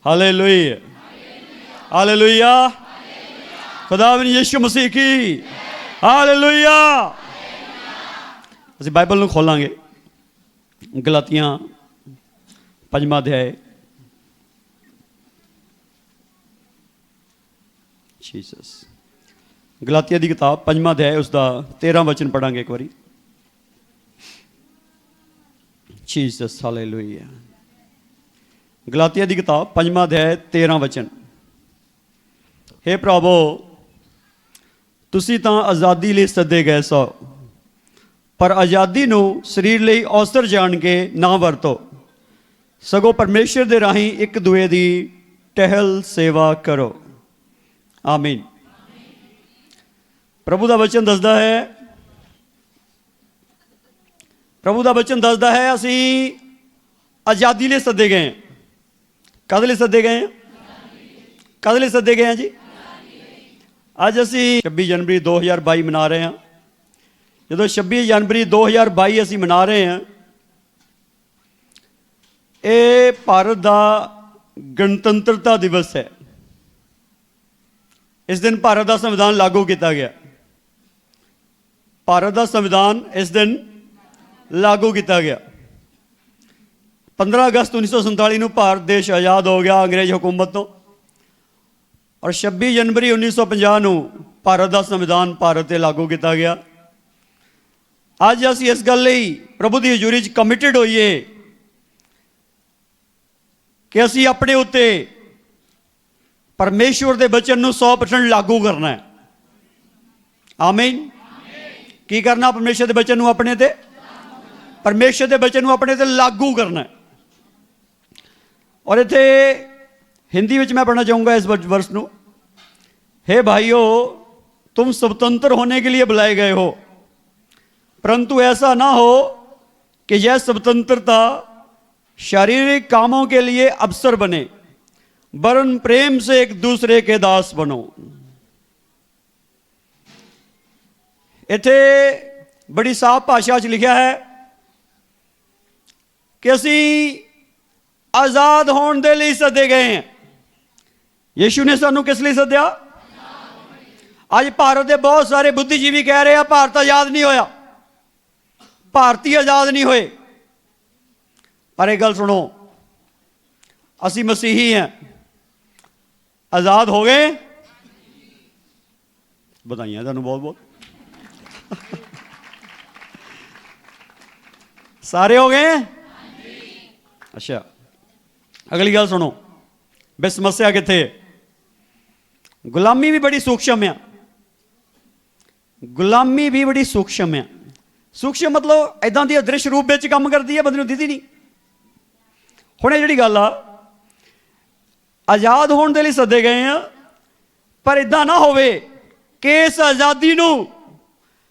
Hallelujah hallelujah. खुदावन यीशु मसीह की hallelujah. ਅਸੀਂ ਬਾਈਬਲ ਨੂੰ ਖੋਲਾਂਗੇ ਗਲਾਤੀਆਂ 5ਵਾਂ ਅਧਿਆਇ। ਜੀਸਸ ਗਲਾਤੀਆ ਦੀ ਕਿਤਾਬ 5ਵਾਂ ਅਧਿਆਇ ਉਸਦਾ 13ਵਾਂ ਵਚਨ ਪੜਾਂਗੇ ਇੱਕ ਵਾਰੀ। Jesus hallelujah. ਗਲਾਤੀਆ ਦੀ ਕਿਤਾਬ 5ਵਾਂ ਅਧਿਆਇ 13ਵਾਂ ਵਚਨ। हे ਭਰਾਵੋ, ਤੁਸੀਂ ਤਾਂ ਆਜ਼ਾਦੀ ਲਈ ਸੱਦੇ ਗਏ ਸੋ, ਪਰ ਆਜ਼ਾਦੀ ਨੂੰ ਸਰੀਰ ਲਈ ਅਵਸਰ ਜਾਣ ਕੇ ਨਾ ਵਰਤੋ, ਸਗੋਂ ਪਰਮੇਸ਼ਰ ਦੇ ਰਾਹੀਂ ਇੱਕ ਦੂਏ ਦੀ ਟਹਿਲ ਸੇਵਾ ਕਰੋ। ਆਮੀਨ। ਪ੍ਰਭੂ ਦਾ ਵਚਨ ਦੱਸਦਾ ਹੈ, ਪ੍ਰਭੂ ਦਾ ਵਚਨ ਦੱਸਦਾ ਹੈ ਅਸੀਂ ਆਜ਼ਾਦੀ ਲਈ ਸੱਦੇ ਗਏ ਹਾਂ। ਕਾਹਦੇ ਲਈ ਸੱਦੇ ਗਏ ਹਾਂ? ਕਾਹਦੇ ਲਈ ਸੱਦੇ ਗਏ ਹਾਂ ਜੀ? ਅੱਜ ਅਸੀਂ 26 ਜਨਵਰੀ 2022 ਮਨਾ ਰਹੇ ਹਾਂ। ਜਦੋਂ 26 ਜਨਵਰੀ 2022 ਅਸੀਂ ਮਨਾ ਰਹੇ ਹਾਂ, ਇਹ ਭਾਰਤ ਦਾ ਗਣਤੰਤਰਤਾ ਦਿਵਸ ਹੈ। ਇਸ ਦਿਨ ਭਾਰਤ ਦਾ ਸੰਵਿਧਾਨ ਲਾਗੂ ਕੀਤਾ ਗਿਆ। ਭਾਰਤ ਦਾ ਸੰਵਿਧਾਨ ਇਸ ਦਿਨ ਲਾਗੂ ਕੀਤਾ ਗਿਆ। 15 ਅਗਸਤ 1947 ਨੂੰ ਭਾਰਤ ਦੇਸ਼ ਆਜ਼ਾਦ ਹੋ ਗਿਆ ਅੰਗਰੇਜ਼ ਹਕੂਮਤ ਤੋਂ, ਔਰ 26 ਜਨਵਰੀ 1950 ਨੂੰ ਭਾਰਤ ਦਾ ਸੰਵਿਧਾਨ ਭਾਰਤ 'ਤੇ ਲਾਗੂ ਕੀਤਾ ਗਿਆ। ਅੱਜ ਅਸੀਂ ਇਸ ਗੱਲ ਲਈ ਪ੍ਰਭੂ ਦੀ ਹਜ਼ੂਰੀ 'ਚ ਕਮਿਟਡ ਹੋਈਏ ਕਿ ਅਸੀਂ ਆਪਣੇ ਉੱਤੇ ਪਰਮੇਸ਼ਵਰ ਦੇ ਬਚਨ ਨੂੰ 100% ਲਾਗੂ ਕਰਨਾ ਹੈ। ਆਮੀਨ। ਕੀ ਕਰਨਾ? ਪਰਮੇਸ਼ਵਰ ਦੇ ਬਚਨ ਨੂੰ ਆਪਣੇ ਤੇ, ਪਰਮੇਸ਼ਵਰ ਦੇ ਬਚਨ ਨੂੰ ਆਪਣੇ ਤੇ ਲਾਗੂ ਕਰਨਾ ਹੈ। ਔਰ ਇੱਥੇ हिंदी में मैं पढ़ना चाहूँगा इस वर्ष ਨੂੰ। हे भाइयों, तुम स्वतंत्र होने के लिए बुलाए गए हो, परंतु ऐसा ना हो कि यह स्वतंत्रता शारीरिक कामों के लिए अवसर बने, वरन प्रेम से एक दूसरे के दास बनो। इत्थे बड़ी साफ भाषा च लिखा है कि असी आज़ाद होने के लिए सदे गए हैं। यीशु ने सानू किस लिए सद्या? अज भारत के बहुत सारे बुद्धिजीवी कह रहे हैं भारत आज़ाद नहीं होया, भारतीय आज़ाद नहीं होए। पर एक गल सुनो, असी मसीही हैं, आज़ाद हो गए। बधाइयां तुहानू बहुत बहुत। सारे हो गए? अच्छा, अगली गल सुनो, बे समस्या कित्थे है? गुलामी भी बड़ी सूक्ष्म है। गुलामी भी बड़ी सूक्ष्म है। सूक्ष्म मतलब इदां दी अदृश्य रूप में काम करती है, बंदे नूं दिखदी नहीं। हुण जिहड़ी गल आ, आज़ाद होने के लिए सदे गए हैं, पर इदां ना होवे कि इस आज़ादी नूं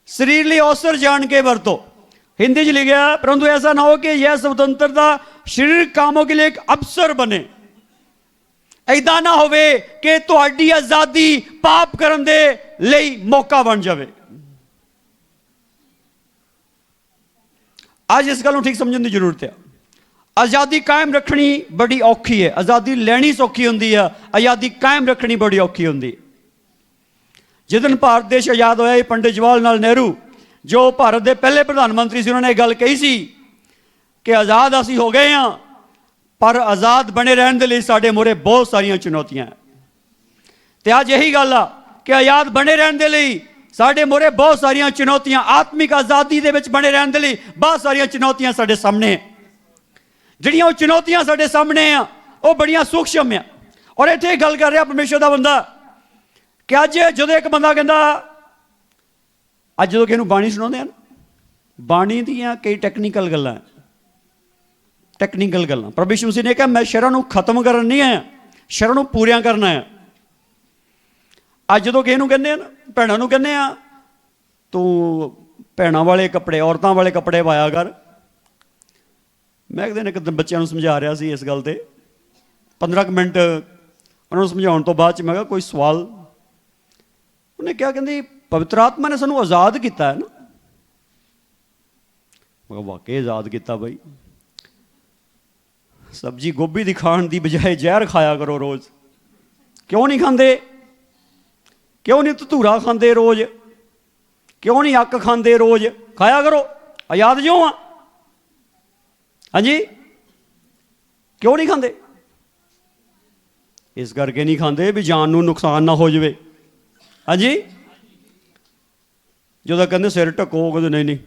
शरीर लई अवसर जान के वरतो। हिंदी च लिखा, परंतु ऐसा ना हो कि यह स्वतंत्रता शारीरिक कामों के लिए एक अवसर बने। ऐदा ना होवे कि तुहाडी आज़ादी पाप करन दे लई मौका बन जावे। आज इस गल नूं ठीक समझण दी जरूरत है। आज़ादी कायम रखनी बड़ी औखी है। आज़ादी लैनी सौखी हुंदी है, आज़ादी कायम रखनी बड़ी औखी हुंदी है। जिस दिन भारत देश आज़ाद होया, पंडित जवाहर लाल नेहरू जो भारत के पहले प्रधानमंत्री से, उन्होंने गल कही सी कि आज़ाद असी हो गए हाँ, पर आज़ाद बने रहने के लिए साढ़े मोरे बहुत सारिया चुनौतियां हैं। तो अज यही गल आ कि आज़ाद बने रहने के लिए साढ़े मोरे बहुत सारिया चुनौतियां, आत्मिक आज़ादी के विच बने रहने के लिए बहुत सारिया चुनौतियां साढ़े सामने हैं। जिहड़ियां वो चुनौतियां साढ़े सामने आ वो बड़ियां सूक्ष्म आ। और इत्थे गल कर रहा परमेश्वर का बंदा कि अज जो एक बंदा कहता, अज जो किसी बाणी सुनाते हैं, बाणी दियां कई टैक्नीकल गल्लां, टैक्नीकल गल्लां। प्रभु यीशु मसीह ने कहा मैं शरां नूं खत्म करन नहीं आया, शरां नूं पूरियां करना है। अज जो किसी नूं कहंदे आ, भैणां नूं कहंदे आ तूं भैणां वाले कपड़े, औरतां वाले कपड़े पाया कर। मैं एक दिन बच्चों समझा रहा सी इस गल ते, 15 मिनट उन्होंने समझाने तो बाद मैं कहा कोई सवाल? उन्हें क्या कहती पवित्र आत्मा ने सानू आज़ाद किया है ना। मैं वाकई आज़ाद किया भाई। सब्जी गोभी की खाण की बजाय जहर खाया करो रोज़। क्यों नहीं खाते? क्यों नहीं धतूरा खाते रोज़? क्यों नहीं अक खाते रोज़? खाया करो, आजाद जो हाँ। हाँ जी, क्यों नहीं खाते? इस करके नहीं खाते भी जान नूं नुकसान ना हो जाए। हाँ जी, जो कहते सिर ढको, कहते नहीं नहीं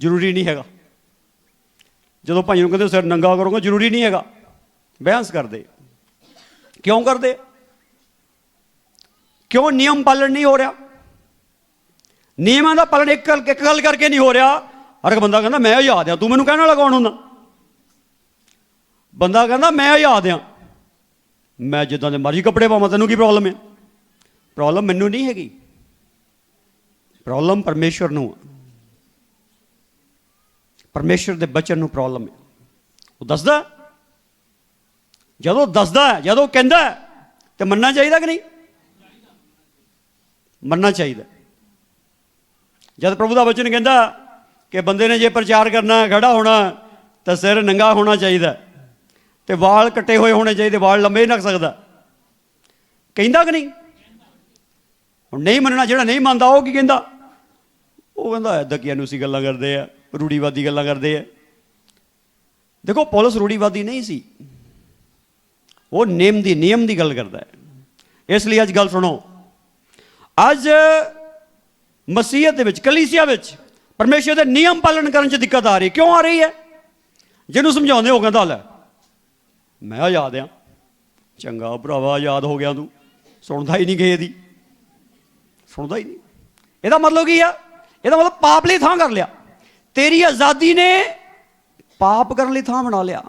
जरूरी नहीं हैगा। जो भाई कहते सिर नंगा करोगे, जरूरी नहीं हैगा। बहस करते क्यों करते? क्यों नियम पालन नहीं हो रहा? नियमों का पालन एक गल करके नहीं हो रहा। हर एक बंदा कहता मैं आजाद हाँ, तू मैनू कहने वाला कौन होंदा? बंदा कहता मैं आजाद हाँ, मैं जिदा के मर्जी कपड़े पावां, तैनूं की प्रॉब्लम है? प्रॉब्लम मैनू नहीं हैगी, प्रॉब्लम परमेश्वर नूं। परमेश्वर के बचन नूं प्रॉब्लम है। वो दसदा, जदों दसदा है, जदों कहंदा है तो मनना चाहिए कि नहीं? मनना चाहिए। जब प्रभु का वचन कहता कि बंदे ने जे प्रचार करना है, खड़ा होना तो सिर नंगा होना चाहिए, तो वाल कट्टे हुए होने चाहिए, वाल लंबे नहीं रख सकता, कहता कि नहीं? नहीं मनना, जो नहीं मानता वो की कहता? वो कहता दकियानूसी गल्लां करते हैं, रूढ़ीवादी गल्लां करते हैं। देखो पौलुस रूढ़ीवादी नहीं सी, वो नियम की गल करता है। इसलिए अज गल सुनो, अज मसीहत दे विच, कलीसिया विच परमेश्वर के नियम पालन करने च दिक्कत आ रही। क्यों आ रही है? जिन्होंने समझाते हो कहता लै मैं आजाद हाँ। चंगा भरावा, आजाद हो गया तू, सुनता ही नहीं किसी दी, सुनता ही नहीं। ਇਹਦਾ मतलब की है? ਇਹਦਾ मतलब पाप ਲਈ ਥਾਂ कर लिया। तेरी आज़ादी ने पाप करने ਲਈ ਥਾਂ बना लिया।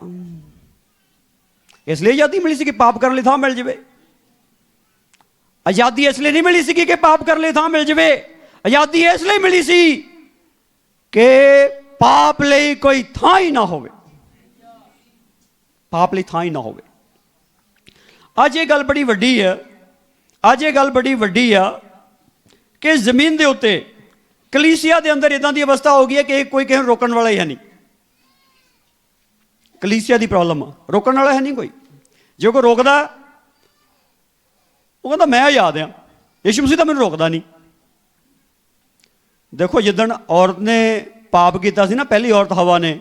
इसलिए आज़ादी मिली सी कि पाप करने ਲਈ ਥਾਂ मिल जाए। आज़ादी इसलिए नहीं मिली सी कि पाप करने ਲਈ ਥਾਂ मिल जाए। आज़ादी इसलिए मिली सी कि पाप ਲਈ कोई ਥਾਂ ही ना होवे, पाप ਲਈ ਥਾਂ ही ना होवे। अज ये गल बड़ी वड्डी है, अज ये गल बड़ी वड्डी है कि जमीन के उत्ते कलीसिया के अंदर इदां दी अवस्था हो गई है कि कोई किसी रोकने वाला ही है नहीं। कलीसिया की प्रॉब्लम, रोकने वाला है नहीं कोई। जो कोई रोकदा वो कहता मैं आजाद हाँ, यीशु मसीह तो मैंने रोकदा नहीं। देखो जिदन औरत ने पाप किया सी ना, पहली औरत हवा ने,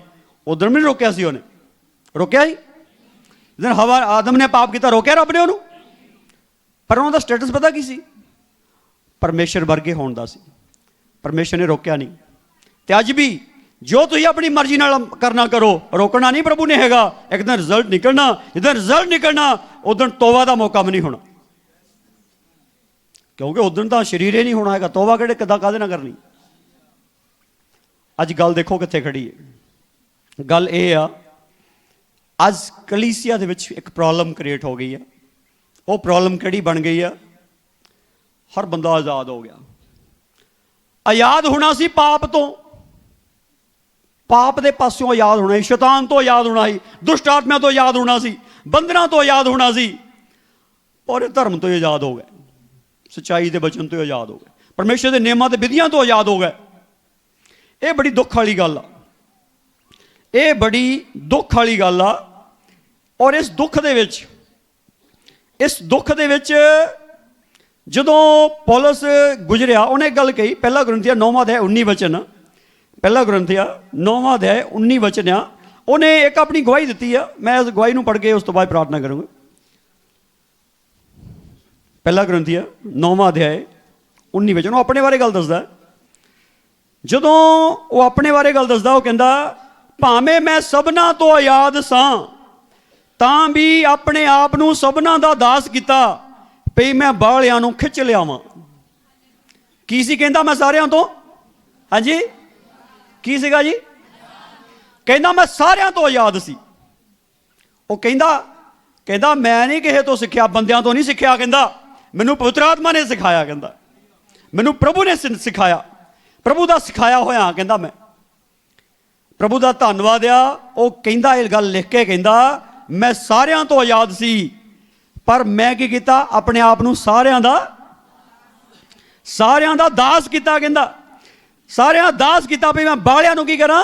उधर भी नहीं रोकया सी, उन्हें रोकया ही। जिदन हवा आदम ने पाप किया, रोकया रब ने उन्होंने? पर उन्होंने स्टेटस पता की सी? परमेश्वर वर्गे होने का सी। परमेश्वर ने रोकया नहीं। तो अज भी जो तुम अपनी मर्जी नाल करना करो, रोकना नहीं प्रभु ने हैगा। एक दिन रिजल्ट निकलना, जिदन रिजल्ट निकलना उदन तौबा का मौका भी नहीं होना, क्योंकि उदन तो शरीर ही नहीं होना है। तौबा किहड़े किदां काहदे नाल करनी? अज गल देखो कित्थे खड़ी है। गल ये आ, अज कलीसिया दे विच एक प्रॉब्लम क्रिएट हो गई है। वो प्रॉब्लम किहड़ी बन गई है? हर बंदा आज़ाद हो गया। आज़ाद होना सी पाप तो, पाप के पासों आज़ाद होना ही, शैतान तो आज़ाद होना ही, दुष्ट आत्मा तो आज़ाद होना सी, बंधना तो आज़ाद होना सी, और धर्म तो आज़ाद हो गए, सच्चाई के बचन तो आज़ाद हो गए, परमेश्वर के नियमों के विधियां तो आज़ाद हो गए। ये बड़ी दुख वाली गल आ, ये बड़ी दुख वाली गल आ। और इस दुख दे विच, इस दुख दे विच जदों पौलुस गुजरिया, उन्हें एक गल कही, पहला कुरिन्थियां 9वां अध्याय 19 वचन, पहला कुरिन्थियां 9वां अध्याय 19 वचन आ, उन्हें एक अपनी गवाही दी है। मैं इस गवाही नूं पढ़ के उस तो बाद प्रार्थना करूँगा। पहला कुरिन्थियां 9वां अध्याय 19 वचन, वो अपने बारे गल दसदा। जदों वो अपने बारे गल दसदा, वो कहंदा भावें मैं सबना तो आजाद सां, तां भी अपने आप नूं सबना दा दास कीता, पई मैं बालियां नूं खिच लियावां। की सी कहंदा? मैं सारियां तो, हाँ जी, की सीगा जी? कहंदा मैं सारियां तो आजाद सी। वो कहंदा मैं नहीं किसे तो सिक्ख्या, बंदियां तो नहीं सिक्ख्या, कहंदा मैनूं पवित्र आत्मा ने सिखाया, कहंदा मैनूं प्रभु ने सिखाया, प्रभु का सिखाया होया, कहंदा मैं प्रभु का धन्नवाद आ। वो कहंदा ये गल लिख के, कहंदा मैं सारियां तो आजाद सी, पर मैं की कीता? अपने आप नूं सारियां दा दास कीता। कहंदा सारियां दास कीता, भी मैं बालियां नूं की करां?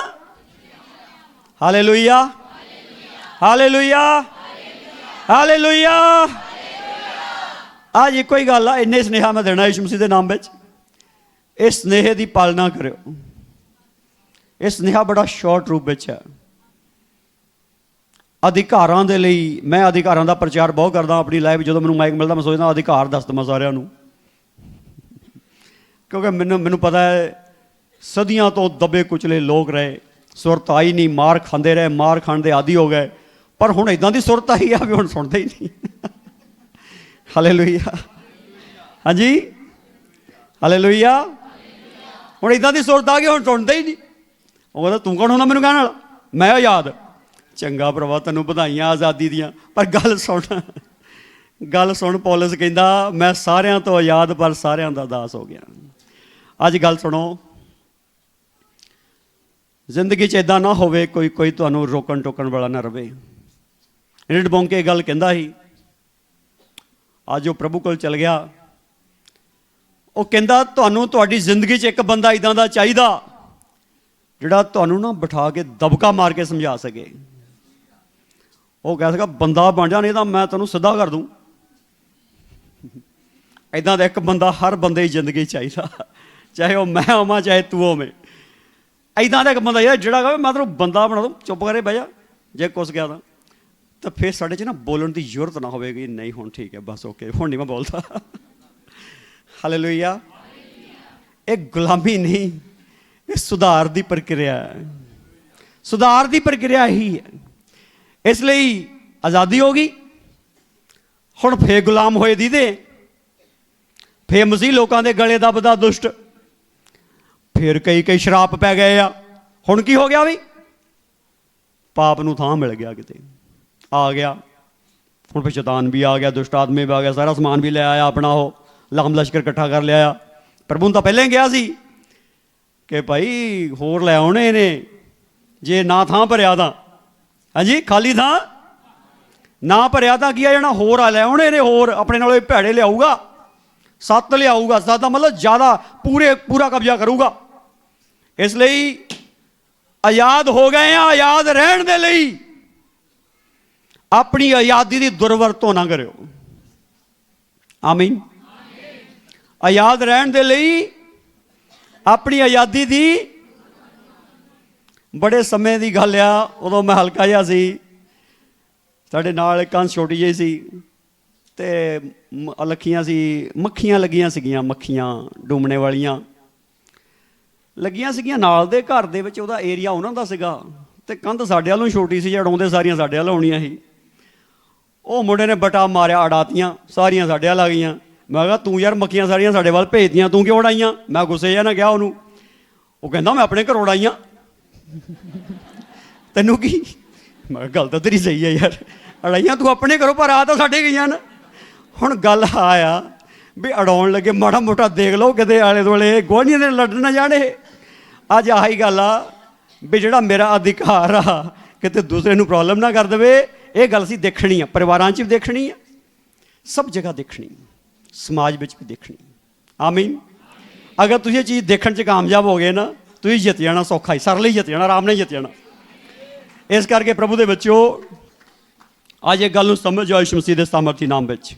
Hallelujah, hallelujah, hallelujah. आज एक ही गल आ, इन्ने स्नेहा मैं देना यीशु मसीह के नाम में। इस स्नेहे की पालना करो। यह स्नेहा बड़ा शॉर्ट रूप में है। अधिकारां दे लई मैं अधिकारां दा प्रचार बहुत करदा अपनी लाइफ। जो मैनूं माइक मिलता मैं सोचदा अधिकार दस दवां सारिआं नूं, क्योंकि मैनूं पता है सदियां तो दबे कुचले लोग रहे, सुरत आई नहीं, मार खांदे रहे, मार खाण दे आदी हो गए, पर हुण इदां दी सुरत आई आ भी हुण सुणदे ही नहीं। हालेलुया, हाँ जी, हालेलुया। हुण इदां दी सुरत आ गई, हुण सुणदे ही नहीं। वो कहदा तूं कौन होंदा मैनूं कहण वाला, मैं आज़ाद। चंगा भरावा तैनूं बधाइयां आज़ादी दियां, पर गल सुण पौलुस कहंदा मैं सारियां तो आज़ाद पर सारियां दा दास हो गया। अज गल सुणो, जिंदगी च इदां ना होवे कोई तुहानूं रोकण टोकण वाला ना रवे। रिड बोंके गल कहंदा ही, अज वो प्रभु कोल चल गया। वो कहंदा तुहानूं तुहाडी जिंदगी च एक बंदा इदां दा चाहीदा जिहड़ा तुहानूं ना बिठा के दबका मार के समझा सके। वो कह सका बंदा बन जा, नहीं तो मैं तेनों सीधा कर दूँ। इदां दा एक बंदा हर बंदे की जिंदगी चाहिए, चाहे वह मैं होवां चाहे तू होवें। इदां दा एक बंदा यार जिहड़ा कहे मैं तेनों बंदा बना दूँ, चुप करे बह जा, जे कुछ गया तो फिर साढ़े च ना बोलण की जरूरत ना होगी। नहीं हुण ठीक है, बस ओके, हुण नहीं मैं बोलता। हालेलुया। एक गुलामी नहीं, ये सुधार की प्रक्रिया है। सुधार की प्रक्रिया ही है। इसलिए आज़ादी होगी। हुण फिर गुलाम होए दीदे, फिर मसीह लोगों के गले दबदा दुष्ट, फिर कई शराप पै गए आ। हुण की हो गया भी, पाप नूं थां मिल गया, किते आ गया। हुण फिर शैतान भी आ गया, दुष्ट आदमी भी आ गया, सारा समान भी ले आया अपना, हो लाम लश्कर इकट्ठा कर लिया। प्रभु तो पहले गया सी कि भाई होर लै आने ने, जे ना थां भरिया तां, हाँ जी, खाली थां ना भरिया तां की आ जाना, होर आ लै आने ने, होर अपने नालों भैड़े लियाऊगा, 7 लियाऊगा। 7 का मतलब ज़्यादा पूरा कब्जा करूगा। इसलिए आज़ाद हो गए हैं, आज़ाद रहने दे लई अपनी आज़ादी की दुरवरतों ना करो। आमीन। आज़ाद रहने दे लई अपनी आज़ादी की, बड़े समय की गल आ, उदों मैं हल्का जिहा सी, साडे नाल एक कंस छोटी जी सी, ते लखियां सी, मक्खियां लगियां सीगियां, मक्खियां डूमने वालियां लगियां सीगियां नाल दे घर दे विच। उहदा एरिया उन्हां दा सीगा ते कंध साडे वालों छोटी सी, अड़ाउंदे सारियां साडे वाल आउणियां सी। ਉਹ ਮੁੰਡੇ ने बटा मारिया, अड़ातियां सारियां साडे वाल आ गईयां। मैं कहा तू यार मक्खियां सारियां साडे वाल भेजदियां, तू क्यों उड़ाइयां? मैं गुस्से जिहा ना कहा उहनूं। वो कहंदा मैं अपने घर उड़ाइयां। तैनूं की? मैं गल तो तेरी सही है यार, अड़ाइयां तू अपने घरों, पर आ तो साडे गईयां ना। हुण गल आया भी अड़ाउण लगे, माड़ा मोटा देख लो किते आले दुआले गुआढ़ियां दे लड़ ना जाणे। अज आही गल आ भी जिहड़ा मेरा अधिकार आ किते दूसरे नूं प्रॉब्लम ना कर देवे। ये गल असीं देखनी है, परिवारां च भी देखनी है, सब जगह देखनी, समाज विच भी देखनी। आमीन। अगर तुसीं ये चीज़ देखण च कामयाब हो गए ना, तुसीं जित जाना, सौखा ही, सरल ही जित जाना, आराम नाल जित जाना। इस करके प्रभु दे बच्चो अज एक गल समझ जाओ यीशु मसीह के सामर्थी नाम विच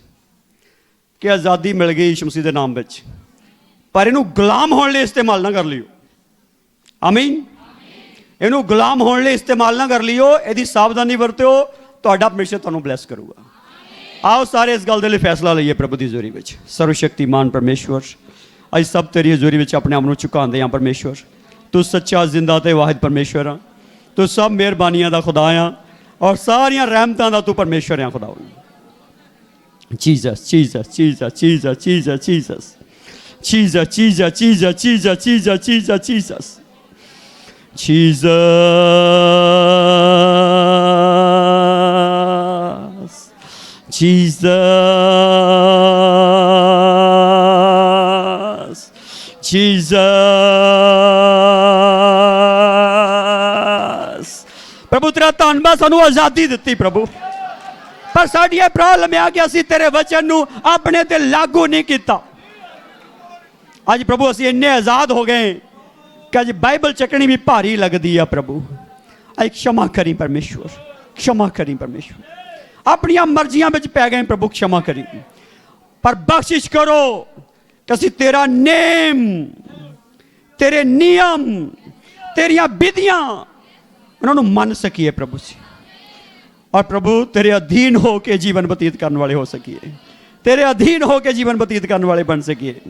कि आज़ादी मिल गई यीशु मसीह के नाम विच, पर इनू गुलाम होने लिए इस्तेमाल ना कर लियो। आमीन। इनू गुलाम होने लिए इस्तेमाल ना कर लियो, यदि सावधानी वरतो, तुहाडा परमेश्वर तुहानूं ब्लैस करूगा। आओ सारे इस गल दे लई फैसला लईए प्रभु की हज़ूरी विच। सर्वशक्तिमान परमेश्वर, अज सब तेरी हज़ूरी विच अपने आप नूं झुकांदे हां। परमेश्वर तू सच्चा जिंदा ते वाहिद परमेश्वर आ, तू सब मेहरबानियां दा खुदा आ और सारियां रहमतां दा तू परमेश्वर आ खुदा। Jesus Jesus Jesus Jesus Jesus Jesus Jesus Jesus Jesus Jesus Jesus Jesus Jesus Jesus, Jesus, Jesus। प्रभु तेरा धन्नवाद, सानू आज़ादी दिती प्रभु, पर साडी ये प्रॉब्लम है कि असीं तेरे वचन नू अपने ते लागू नहीं किया। अज प्रभु असीं इन्ने आज़ाद हो गए कि अज बाइबल चकनी भी भारी लगती है प्रभु। आई क्षमा करी परमेश्वर, क्षमा करी परमेश्वर, अपनियां मर्जियां विच पै गए प्रभु, क्षमा करी, पर बख्शिश करो कि असीं तेरा नेम, तेरे नियम, तेरियां विधियां उन्होंने मन सकीए प्रभु जी। और प्रभु तेरे अधीन हो के जीवन व्यतीत करने वाले हो सकिए, तेरे अधीन हो के जीवन व्यतीत करने वाले बन सकिए।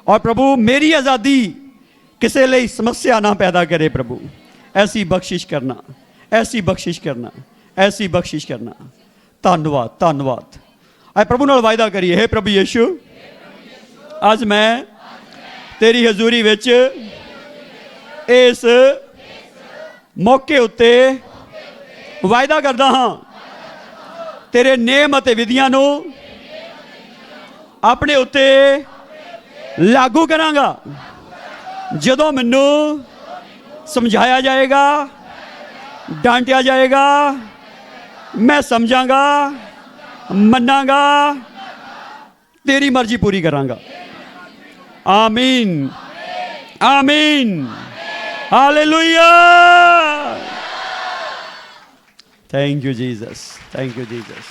और प्रभु मेरी आज़ादी किसी लिए समस्या ना पैदा करे प्रभु, ऐसी बख्शिश करना, ऐसी बख्शिश करना, ऐसी बख्शिश करना। धन्यवाद, धन्यवाद। अ प्रभु नाल वायदा करिए, हे प्रभु यीशु अज मैं तेरी हजूरी विच इस मौके उत्ते वायदा करदा हाँ, तेरे नेम अते विधियां नूं अपने उत्ते लागू करांगा। जदों मैनू समझाया जाएगा, डांटिया जाएगा, मैं समझांगा, मन्नांगा, तेरी मर्जी पूरी करांगा। आमीन, आमीन, hallelujah. Thank you Jesus, thank you Jesus.